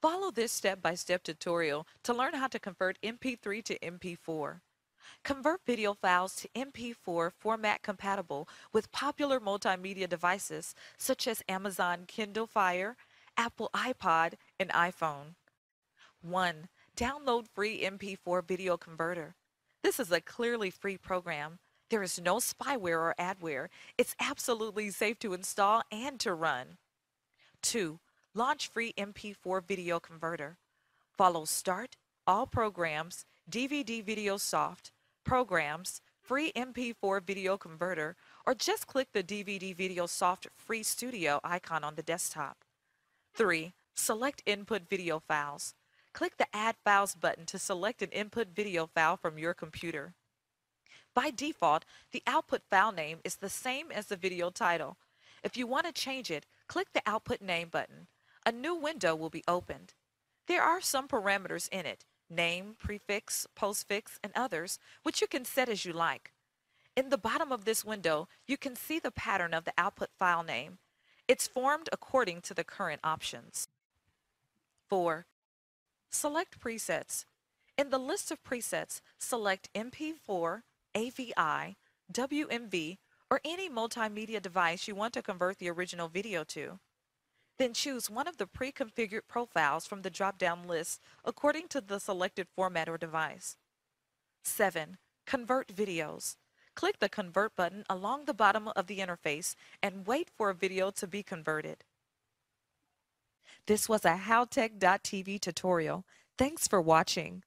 Follow this step-by-step tutorial to learn how to convert MP3 to MP4. Convert video files to MP4 format compatible with popular multimedia devices such as Amazon Kindle Fire, Apple iPod, and iPhone. 1. Download free MP4 video converter. This is a clearly free program. There is no spyware or adware. It's absolutely safe to install and to run. 2. Launch free MP4 video converter. Follow Start, All Programs, DVD Video Soft, Programs, Free MP4 Video Converter, or just click the DVD Video Soft Free Studio icon on the desktop. 3. Select Input Video Files. Click the Add Files button to select an input video file from your computer. By default, the output file name is the same as the video title. If you want to change it, click the Output Name button. A new window will be opened. There are some parameters in it, name, prefix, postfix, and others, which you can set as you like. In the bottom of this window, you can see the pattern of the output file name. It's formed according to the current options. 4. Select presets. In the list of presets, select MP4, AVI, WMV, or any multimedia device you want to convert the original video to. Then choose one of the pre-configured profiles from the drop-down list according to the selected format or device. 7. Convert videos. Click the Convert button along the bottom of the interface and wait for a video to be converted. This was a HowTech.tv tutorial. Thanks for watching.